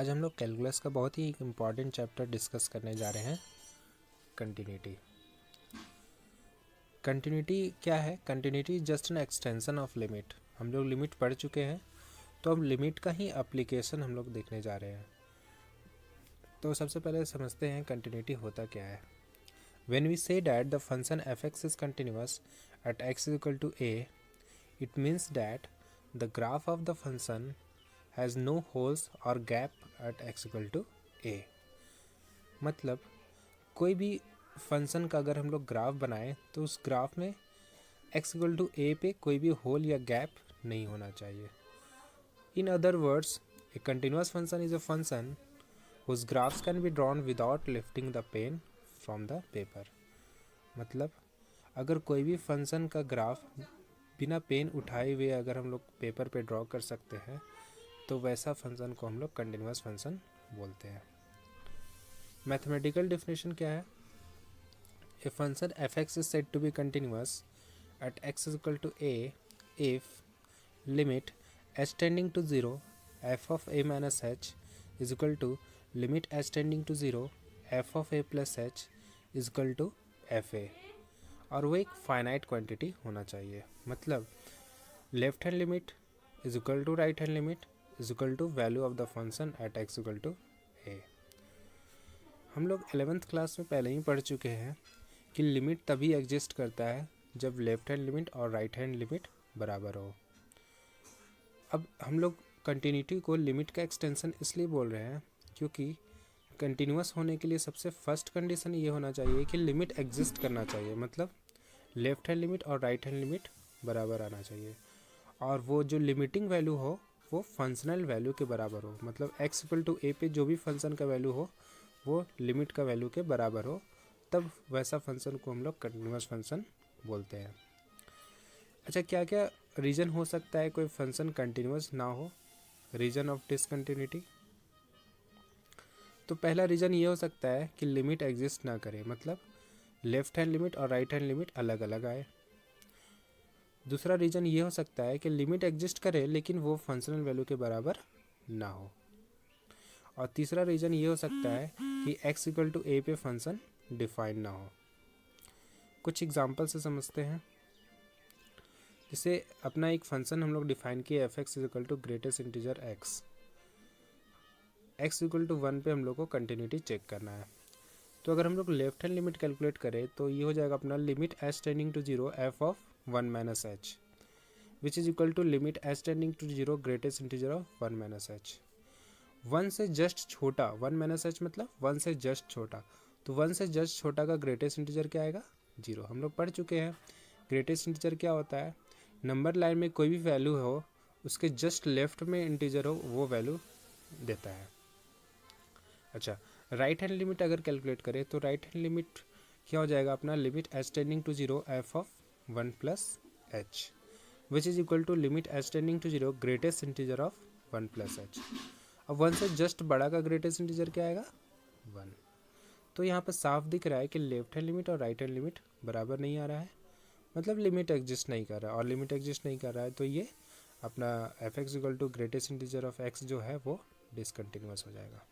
आज हम लोग कैलकुलस का बहुत ही इम्पॉर्टेंट चैप्टर डिस्कस करने जा रहे हैं, कंटिन्यूटी। कंटिन्यूटी क्या है? Continuity is just an extension of limit. हम लोग लिमिट पढ़ चुके हैं, तो अब लिमिट का ही एप्लीकेशन हम लोग देखने जा रहे हैं। तो सबसे पहले समझते हैं कंटिन्यूटी होता क्या है। When we say that the function f(x) is continuous at x is equal to a, it means that the graph of the function has no holes or gap at x equal to a। मतलब कोई भी function का अगर हम लोग graph बनाएं तो उस ग्राफ में x equal to a पे कोई भी होल या गैप नहीं होना चाहिए। In other words, a continuous function is a function whose graphs can be drawn without lifting the pen from the paper। मतलब अगर कोई भी फंक्शन का ग्राफ बिना पेन उठाए हुए अगर हम लोग पेपर पे ड्रॉ कर सकते हैं तो वैसा फंक्शन को हम लोग कंटिन्यूस फंक्शन बोलते हैं। मैथमेटिकल डेफिनेशन क्या है? A function f(x) is said to be continuous at x is equal to a if limit h tending to 0 f of a minus h is equal to limit h tending to 0 f of a plus h is equal to F A, और वो एक finite quantity होना चाहिए। मतलब left hand limit is equal to right hand limit is equal to value of the function at x equal to a. हम लोग 11th class में पहले ही पढ़ चुके हैं कि लिमिट तभी एग्जिस्ट करता है जब लेफ्ट हैंड लिमिट और राइट हैंड लिमिट बराबर हो। अब हम लोग कंटिन्यूटी को लिमिट का एक्सटेंशन इसलिए बोल रहे हैं क्योंकि कंटिन्यूस होने के लिए सबसे फर्स्ट कंडीशन ये होना चाहिए कि लिमिट एग्जिस्ट करना चाहिए। मतलब लेफ्ट हैंड लिमिट और राइट हैंड लिमिट बराबर आना चाहिए, और वो जो लिमिटिंग वैल्यू हो वो फंक्शनल वैल्यू के बराबर हो। मतलब x इक्वल टू ए पे जो भी फंक्शन का वैल्यू हो वो लिमिट का वैल्यू के बराबर हो, तब वैसा फंक्शन को हम लोग कंटिन्यूस फंक्शन बोलते हैं। अच्छा, क्या क्या रीज़न हो सकता है कोई फंक्शन कंटिन्यूस ना हो? Reason of discontinuity. तो पहला रीज़न ये हो सकता है कि लिमिट एग्जिस्ट ना करे, मतलब लेफ्ट हैंड लिमिट और राइट हैंड लिमिट अलग अलग आए। दूसरा रीज़न ये हो सकता है कि लिमिट एग्जिस्ट करे लेकिन वो फंक्शनल वैल्यू के बराबर ना हो। और तीसरा रीज़न ये हो सकता है कि x इक्वल टू a पे फंक्शन डिफाइन ना हो। कुछ एग्जांपल से समझते हैं। जैसे अपना एक फंक्शन हम लोग डिफाइन किए f(x) is equal to greatest integer x equal to 1 पे हम लोग को कंटिन्यूटी चेक करना है। तो अगर हम लोग लेफ्ट हैंड लिमिट कैलकुलेट करें तो ये हो जाएगा अपना limit h tending to 0 f of 1 minus h which is equal to limit h tending to 0 greatest integer of 1 minus h। 1 से जस्ट छोटा, 1 माइनस h मतलब 1 से जस्ट छोटा, तो 1 से जस्ट छोटा का ग्रेटेस्ट इंटीजर क्या आएगा? 0। हम लोग पढ़ चुके हैं ग्रेटेस्ट इंटीजर क्या होता है। नंबर लाइन में कोई भी वैल्यू हो उसके जस्ट लेफ्ट में इंटीजर हो वो वैल्यू देता है। अच्छा, राइट हैंड लिमिट अगर कैलकुलेट करें तो राइट हैंड लिमिट क्या हो जाएगा अपना? Limit h tending to 0 f of 1 plus h which is equal to limit h tending to 0 greatest integer of 1 plus h। अब 1 से जस्ट बड़ा का ग्रेटेस्ट इंटीजर क्या आएगा? 1। तो यहाँ पर साफ दिख रहा है कि लेफ्ट हैंड लिमिट और राइट हैंड लिमिट बराबर नहीं आ रहा है, मतलब लिमिट एग्जिस्ट नहीं कर रहा है। और लिमिट एग्जिस्ट नहीं कर रहा है तो ये अपना f(x) equal to greatest integer of x जो है वो डिसकंटिन्यूस हो जाएगा।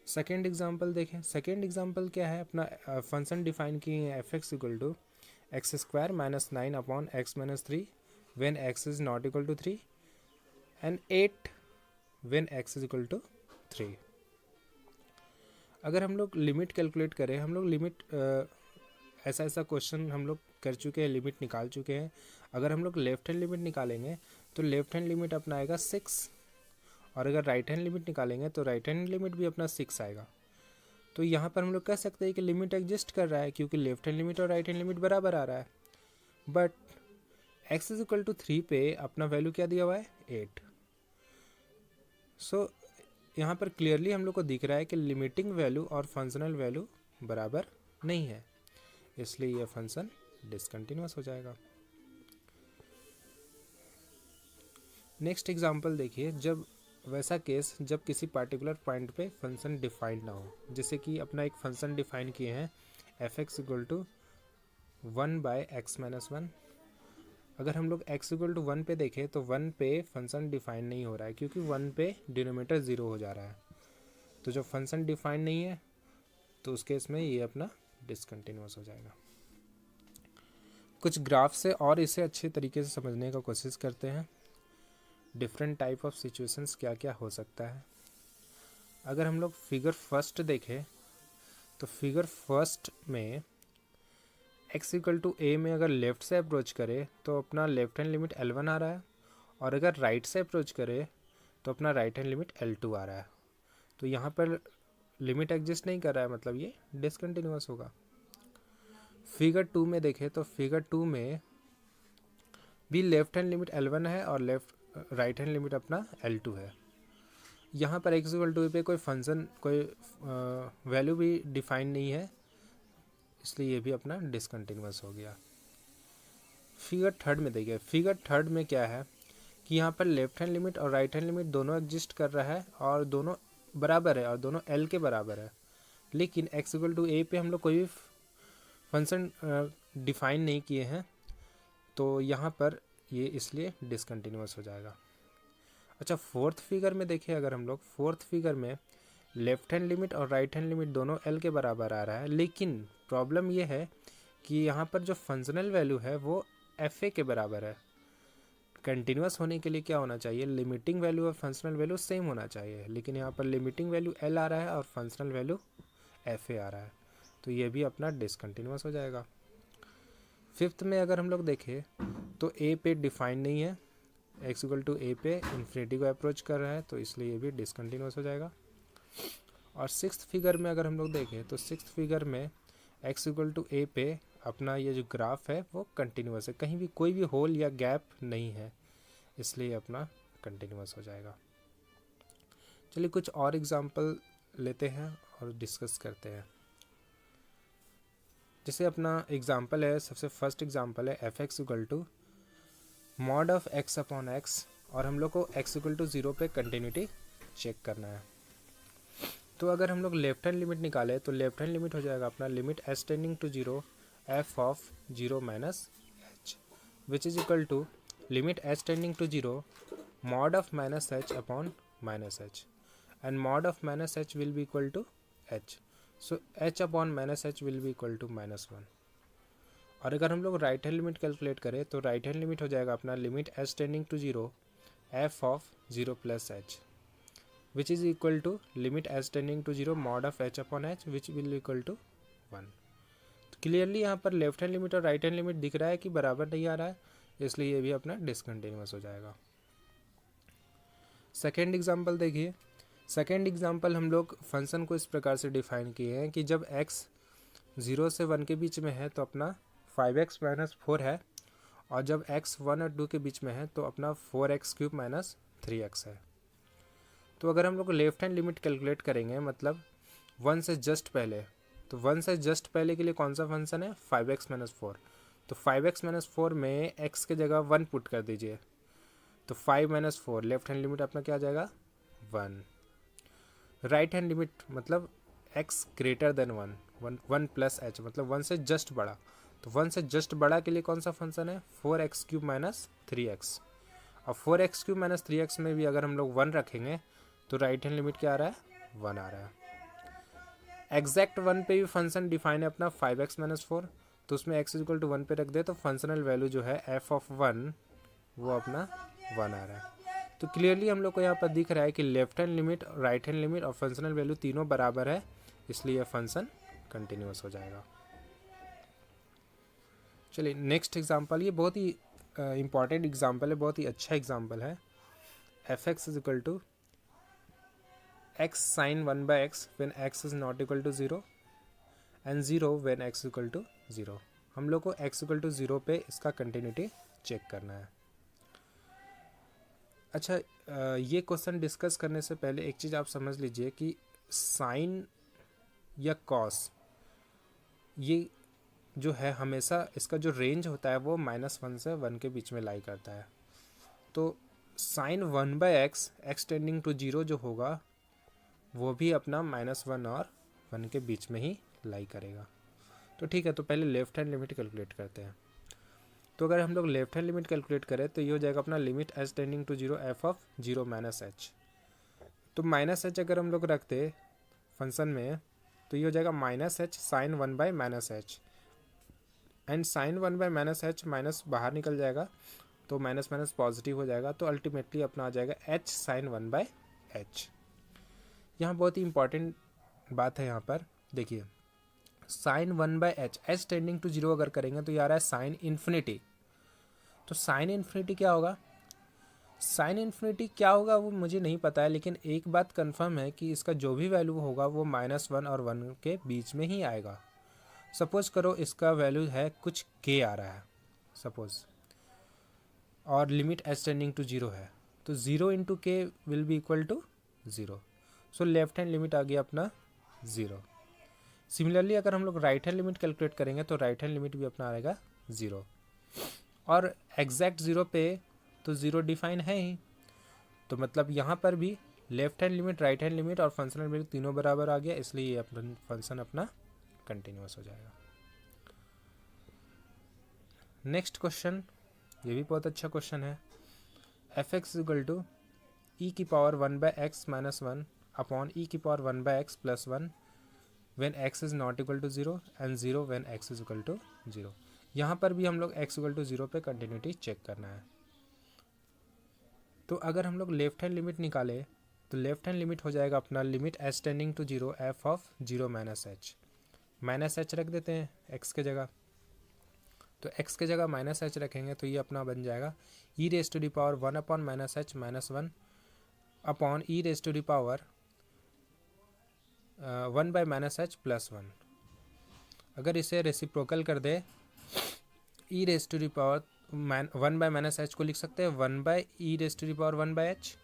सेकेंड एग्जाम्पल देखें। सेकेंड एग्जाम्पल क्या है? अपना फंक्शन डिफाइन किए हैं f(x) equal to X square minus 9 upon X minus 3 when x is not equal to 3 and 8 when x is equal to 3। अगर हम लोग लिमिट कैलकुलेट करें, हम लोग लिमिट ऐसा क्वेश्चन हम लोग कर चुके हैं, लिमिट निकाल चुके हैं। अगर हम लोग लेफ्ट हैंड लिमिट निकालेंगे तो लेफ्ट हैंड लिमिट अपना आएगा 6, और अगर राइट हैंड लिमिट निकालेंगे तो राइट हैंड लिमिट भी अपना 6 आएगा। तो यहाँ पर हम लोग कह सकते हैं कि लिमिट एग्जिस्ट कर रहा है क्योंकि लेफ्ट हैंड लिमिट और राइट हैंड लिमिट बराबर आ रहा है। But x is equal to 3 पे अपना वैल्यू क्या दिया हुआ है? 8। सो यहाँ पर क्लियरली हम लोग को दिख रहा है कि लिमिटिंग वैल्यू और फंक्शनल वैल्यू बराबर नहीं है, इसलिए यह फंक्शन डिसकंटिन्यूस हो जाएगा। नेक्स्ट एग्जाम्पल देखिए। जब वैसा केस जब किसी पार्टिकुलर पॉइंट पे फंक्शन डिफाइंड ना हो, जैसे कि अपना एक फंक्शन डिफाइन किए हैं f(x) equal to 1 by x minus 1। अगर हम लोग x इक्वल टू 1 पे देखें तो 1 पे फंक्शन डिफाइन नहीं हो रहा है, क्योंकि 1 पे डिनोमीटर 0 हो जा रहा है। तो जब फंक्शन डिफाइन नहीं है तो उस केस में ये अपना डिसकंटिन्यूअस हो जाएगा। कुछ ग्राफ से और इसे अच्छे तरीके से समझने का कोशिश करते हैं। डिफरेंट टाइप ऑफ सिचुएशंस क्या क्या हो सकता है। अगर हम लोग फिगर फर्स्ट देखें तो फिगर फर्स्ट में x इक्वल टू a में अगर लेफ़्ट से अप्रोच करे तो अपना लेफ्ट हैंड लिमिट L1 आ रहा है, और अगर राइट से अप्रोच करे तो अपना राइट हैंड लिमिट L2 आ रहा है। तो यहाँ पर लिमिट एग्जिस्ट नहीं कर रहा है, मतलब ये डिसकंटिन्यूअस होगा। फिगर 2 में देखें तो फिगर 2 में भी लेफ्ट हैंड लिमिट L1 है और राइट हैंड लिमिट अपना L2 है। यहाँ पर x इक्वल टू पे कोई फंक्शन कोई वैल्यू भी डिफाइन नहीं है, इसलिए ये भी अपना डिसकंटिन्यूअस हो गया। फिगर थर्ड में देखिए, फिगर थर्ड में क्या है कि यहाँ पर लेफ्ट हैंड लिमिट और राइट हैंड लिमिट दोनों एग्जिस्ट कर रहा है और दोनों बराबर है और दोनों L के बराबर है, लेकिन x इक्वल टू a पे हम लोग कोई भी फंक्शन डिफाइन नहीं किए हैं, तो यहाँ पर ये इसलिए डिसकंटिन्यूअस हो जाएगा। अच्छा, फोर्थ फिगर में देखिए, अगर हम लोग फोर्थ फिगर में लेफ्ट हैंड लिमिट और राइट हैंड लिमिट दोनों L के बराबर आ रहा है, लेकिन प्रॉब्लम ये है कि यहाँ पर जो फंक्शनल वैल्यू है वो FA के बराबर है। कंटिन्यूअस होने के लिए क्या होना चाहिए, लिमिटिंग वैल्यू और फंक्शनल वैल्यू सेम होना चाहिए, लेकिन यहाँ पर लिमिटिंग वैल्यू L आ रहा है और फंक्शनल वैल्यू FA आ रहा है, तो ये भी अपना डिसकंटिन्यूअस हो जाएगा। फिफ्थ में अगर हम लोग देखें तो A पे डिफाइन नहीं है, x इक्वल टू a पे इन्फिनिटी को अप्रोच कर रहा है, तो इसलिए ये भी डिसकंटिन्यूअस हो जाएगा। और सिक्स्थ फिगर में अगर हम लोग देखें तो सिक्स्थ फिगर में x इक्वल टू a पे अपना ये जो ग्राफ है वो कंटिन्यूअस है, कहीं भी कोई भी होल या गैप नहीं है, इसलिए अपना कंटिन्यूअस हो जाएगा। चलिए कुछ और एग्जांपल लेते हैं और डिस्कस करते हैं। जैसे अपना एग्जांपल है, सबसे फर्स्ट एग्जांपल है f(x) equal to mod of x upon x, और हम लोग को x इक्वल टू 0 पे कंटिन्यूटी चेक करना है। तो अगर हम लोग लेफ्ट हैंड लिमिट निकाले तो लेफ्ट हैंड लिमिट हो जाएगा अपना limit s tending to 0 f of 0 minus h, which is equal to limit s tending to 0 mod of minus h upon minus h, and mod of minus h will be equal to h, so h upon minus h will be equal to -1। और अगर हम लोग right hand limit calculate करें तो right hand limit हो जाएगा अपना limit s tending to 0 f of 0 plus h, which is equal to limit s tending to 0 mod of h upon h, which will equal to 1। तो clearly यहाँ पर left hand limit और right hand limit दिख रहा है कि बराबर नहीं आ रहा है, इसलिए ये भी अपना डिसकंटिन्यूअस हो जाएगा। सेकेंड एग्जाम्पल देखिए, सेकेंड एग्जाम्पल हम लोग फंक्शन को इस प्रकार से डिफाइन किए हैं कि जब x 0 से 1 के बीच में है तो अपना 5x माइनस 4 है, और जब x 1 और 2 के बीच में है तो अपना 4x क्यूब माइनस 3x है। तो अगर हम लोग लेफ्ट हैंड लिमिट कैलकुलेट करेंगे, मतलब 1 से जस्ट पहले, तो 1 से जस्ट पहले के लिए कौन सा फंक्शन है, 5x माइनस 4, तो 5x माइनस 4 में x के जगह 1 पुट कर दीजिए, तो 5 माइनस 4 लेफ्ट हैंड लिमिट अपना क्या आ जाएगा 1। राइट हैंड लिमिट मतलब x greater than 1 plus h, मतलब 1 से जस्ट बड़ा, तो 1 से जस्ट बड़ा के लिए कौन सा फंक्शन है, 4x क्यूब माइनस 3x, और 4x क्यूब माइनस 3x में भी अगर हम लोग 1 रखेंगे तो राइट हैंड लिमिट क्या आ रहा है 1 आ रहा है। एग्जैक्ट 1 पे भी फंक्शन डिफाइन है अपना 5x माइनस 4, तो उसमें x इक्वल टू 1 पे रख दे तो फंक्शनल वैल्यू जो है f ऑफ 1 वो अपना 1 आ रहा है। तो क्लियरली हम लोग को यहाँ पर दिख रहा है कि left hand limit, right hand limit और फंक्शनल वैल्यू तीनों बराबर है, इसलिए यह फंक्शन कंटिन्यूअस हो जाएगा। चलिए नेक्स्ट एग्जांपल, ये बहुत ही इंपॉर्टेंट एग्जांपल है, बहुत ही अच्छा एग्जांपल है। f(x) is equal to x sin 1/x when x is not equal to 0 and 0 when x equal to 0। हम लोग को x equal to 0 पे इसका कंटिन्यूटी चेक करना है। अच्छा, ये क्वेश्चन डिस्कस करने से पहले एक चीज़ आप समझ लीजिए कि साइन या कॉस ये जो है हमेशा इसका जो रेंज होता है वो -1 से 1 के बीच में लाई करता है। तो sign 1/x x tending to 0 जो होगा वो भी अपना -1 और 1 के बीच में ही लाई करेगा। तो ठीक है, तो पहले लेफ्ट हैंड लिमिट कैलकुलेट करते हैं। तो अगर हम लोग लेफ्ट हैंड लिमिट कैलकुलेट करें तो ये हो जाएगा अपना limit H tending to zero F of zero minus H. तो माइनस एच अगर हम लोग रखते फंक्शन में तो ये हो जाएगा minus H sine one bye minus H, and sign one bye minus h minus बाहर निकल जाएगा तो माइनस माइनस पॉजिटिव हो जाएगा, तो अल्टीमेटली अपना आ जाएगा H sine one by H. यहाँ बहुत ही इंपॉर्टेंट बात है, यहाँ पर देखिए sine one by H, H tending to zero अगर करेंगे तो ये आ रहा है साइन इन्फिनिटी। तो साइन इन्फिनिटी क्या होगा, साइन इन्फिनिटी क्या होगा वो मुझे नहीं पता है, लेकिन एक बात कंफर्म है कि इसका जो भी वैल्यू होगा वो -1 और 1 के बीच में ही आएगा। सपोज करो इसका वैल्यू है कुछ k आ रहा है सपोज, और limit H tending to zero है, तो 0 into k will be equal to 0। So left hand limit आ गया अपना 0। सिमिलरली अगर हम लोग राइट हैंड लिमिट कैलकुलेट करेंगे तो राइट हैंड लिमिट भी अपना आएगा 0, और एग्जैक्ट 0 पे तो 0 डिफाइन है ही, तो मतलब यहाँ पर भी left hand limit, right hand limit और फंक्शनल लिमिट तीनों बराबर आ गया, इसलिए ये अपना फंक्शन अपना कंटिन्यूअस हो जाएगा। नेक्स्ट क्वेश्चन, ये भी बहुत अच्छा क्वेश्चन है। F x equal to e की power 1 by x minus 1 upon e की power 1 by x plus 1 when x is not equal to 0 and 0 when x is equal to 0। यहाँ पर भी हम लोग एक्स इक्वल टू 0 पे continuity check करना है। तो अगर हम लोग लेफ्ट हैंड लिमिट निकाले तो लेफ्ट हैंड लिमिट हो जाएगा अपना limit H tending to 0 F of 0 minus H रख देते हैं एक्स के जगह, तो एक्स के जगह माइनस एच रखेंगे तो ये अपना बन जाएगा e raise to the power 1 upon minus h minus 1 upon E raise to the power 1 by minus h plus 1। अगर इसे रेसिप्रोकल कर दे e raise to the power 1 by minus h को लिख सकते हैं 1 by e raise to the power 1 by h.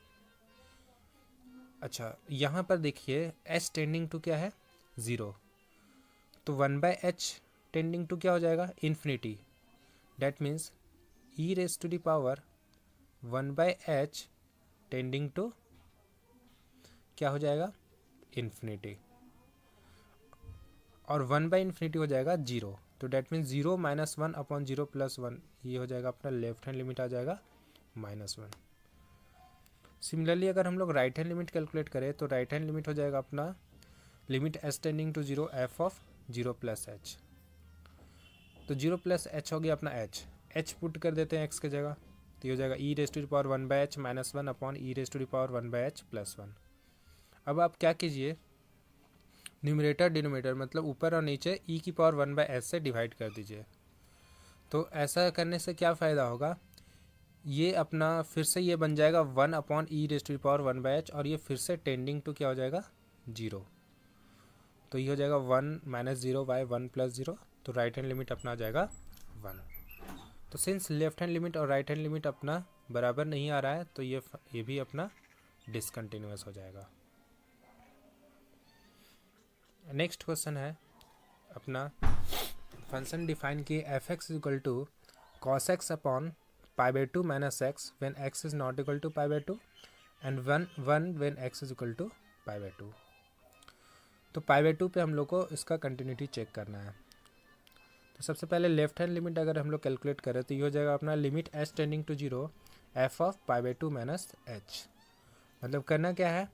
अच्छा यहाँ पर देखिए एच टेंडिंग टू क्या है 0, तो 1 बाय एच टेंडिंग टू क्या हो जाएगा infinity, that means E raise to the power 1 by H tending to क्या हो जाएगा इन्फिनिटी, और 1 बाय इन्फिनिटी हो जाएगा 0, तो that means 0 minus 1 upon 0 plus 1, ये हो जाएगा अपना लेफ्ट हैंड लिमिट आ जाएगा -1। सिमिलरली अगर हम लोग राइट हैंड लिमिट कैलकुलेट करें तो राइट हैंड लिमिट हो जाएगा अपना limit H tending to 0 F of 0 plus H. तो 0 प्लस एच हो गया अपना एच पुट कर देते हैं एक्स के जगह, तो ये हो जाएगा e raise to the power 1 by h minus 1 upon E raise to the power 1 by h plus 1। अब आप क्या कीजिए, न्यूमरेटर डिनोमिनेटर मतलब ऊपर और नीचे ई की पावर 1 बाय एच से डिवाइड कर दीजिए। तो ऐसा करने से क्या फ़ायदा होगा, ये अपना फिर से ये बन जाएगा 1 upon E raise to the power 1 by H, और ये फिर से टेंडिंग टू क्या हो जाएगा 0, तो ये हो जाएगा 1 माइनस 0 बाय 1 प्लस 0, तो राइट हैंड लिमिट अपना आ जाएगा 1। तो सिंस लेफ्ट हैंड लिमिट और राइट हैंड लिमिट अपना बराबर नहीं आ रहा है तो ये भी अपना डिसकंटिन्यूअस हो जाएगा। नेक्स्ट क्वेश्चन है अपना फंक्शन डिफाइन किए F x equal to cos X upon pi by 2 minus X when x is not equal to pi by 2 and 1 when x is equal to pi by 2। तो पाई by 2 पे हम लोग को इसका continuity check करना है। तो सबसे पहले लेफ्ट हैंड लिमिट अगर हम लोग कैलकुलेट करें तो ये हो जाएगा अपना limit H tending to 0 F of pi by 2 minus H. मतलब करना क्या है,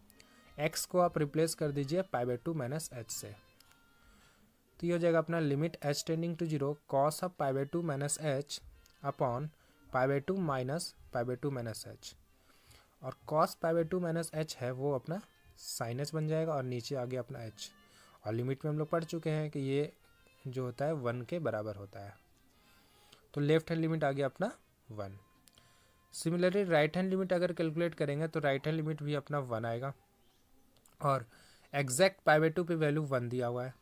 एक्स को आप रिप्लेस कर दीजिए पाई बाई 2 माइनस एच से, तो ये हो जाएगा अपना limit H tending to 0 cos of pi by 2 minus h upon pi by 2 minus pi by 2 minus h, और cos pi by 2 minus h है वो अपना साइन एच बन जाएगा, और नीचे आ गया अपना एच, और लिमिट में हम लोग पढ़ चुके हैं कि ये जो होता है 1 के बराबर होता है, तो लेफ्ट हैंड लिमिट आ गया अपना 1। सिमिलरली राइट हैंड लिमिट अगर कैलकुलेट करेंगे तो राइट हैंड लिमिट भी अपना 1 आएगा, और एग्जैक्ट पाई बाई 2 पे वैल्यू 1 दिया हुआ है,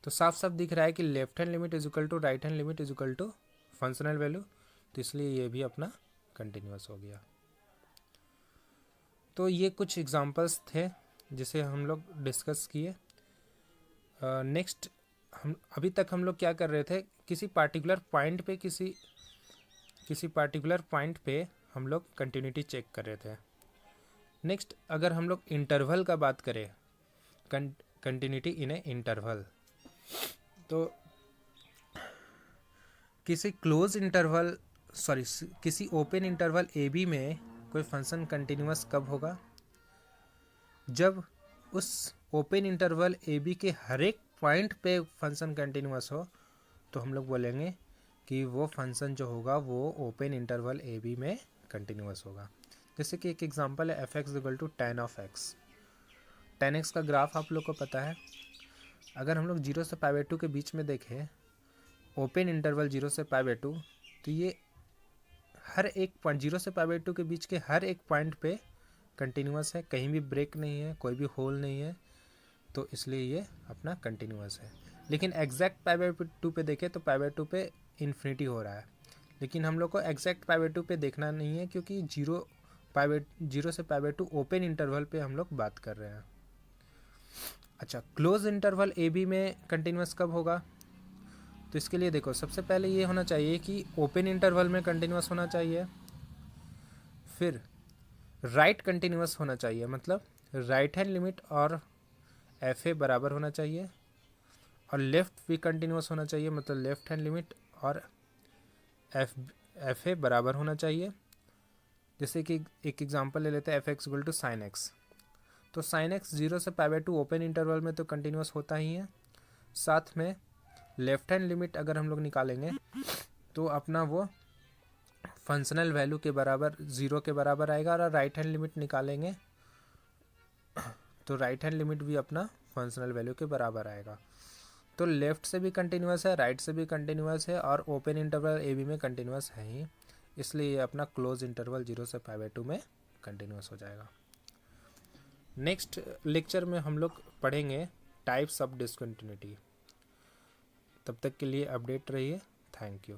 तो साफ साफ दिख रहा है कि left hand limit is equal to right hand limit is equal to functional value, तो इसलिए ये भी अपना कंटिन्यूअस हो गया। तो ये कुछ एग्जांपल्स थे जिसे हम लोग डिस्कस किए। नेक्स्ट हम अभी तक हम लोग क्या कर रहे थे, किसी पार्टिकुलर पॉइंट पे हम लोग कंटिन्यूटी चेक कर रहे थे। नेक्स्ट अगर हम लोग इंटरवल का बात करें, कंटिन्यूटी इन ए इंटरवल, तो किसी क्लोज इंटरवल किसी ओपन इंटरवल ए बी में कोई फंक्शन कंटिन्यूअस कब होगा? जब उस ओपन इंटरवल ए बी के हर एक पॉइंट पे फंक्शन कंटिन्यूअस हो, तो हम लोग बोलेंगे कि वो फंक्शन जो होगा वो ओपन इंटरवल ए बी में कंटिन्यूअस होगा। जैसे कि एक एग्जांपल है F x equal to tan of X. Tan X का ग्राफ आप लोग को पता है। अगर हम लोग 0 से π/2 के बीच में देखें ओपन इंटरवल 0 से π/2, तो ये हर एक पॉइंट 0 से π/2 के बीच के हर एक पॉइंट पे कंटिन्यूअस है, कहीं भी ब्रेक नहीं है, कोई भी होल नहीं है, तो इसलिए ये अपना कंटिन्यूअस है। लेकिन एग्जैक्ट π/2 पे देखें तो π/2 पे इन्फिनिटी हो रहा है, लेकिन हम लोग को एग्जैक्ट π/2 पे देखना नहीं है क्योंकि 0 से π/2 ओपन इंटरवल पे हम लोग बात कर रहे हैं। अच्छा, क्लोज इंटरवल ए बी में कंटिन्यूअस कब होगा? तो इसके लिए देखो, सबसे पहले ये होना चाहिए कि ओपन इंटरवल में कंटिन्यूअस होना चाहिए, फिर राइट कंटिन्यूअस होना चाहिए, मतलब राइट हैंड लिमिट और एफ ए बराबर होना चाहिए, और लेफ्ट भी कंटिन्यूअस होना चाहिए, मतलब लेफ्ट हैंड लिमिट और एफ ए बराबर होना चाहिए। जैसे कि एक एग्जांपल ले लेते हैं F x equal to sine X. तो साइन एक्स 0 से π/2 ओपन इंटरवल में तो कंटिन्यूअस होता ही है, साथ में लेफ्ट हैंड लिमिट अगर हम लोग निकालेंगे तो अपना वो फंक्शनल वैल्यू के बराबर 0 के बराबर आएगा, और राइट हैंड लिमिट निकालेंगे तो राइट हैंड लिमिट भी अपना फंक्शनल वैल्यू के बराबर आएगा। तो लेफ्ट से भी कंटिन्यूअस है, राइट से भी कंटिन्यूअस है, और ओपन इंटरवल ए बी में कंटिन्यूअस है ही, इसलिए ये अपना क्लोज इंटरवल 0 से π/2 में कंटिन्यूअस हो जाएगा। नेक्स्ट लेक्चर में हम लोग पढ़ेंगे टाइप्स ऑफ डिसकंटिन्यूटी। तब तक के लिए अपडेट रहिए। Thank you.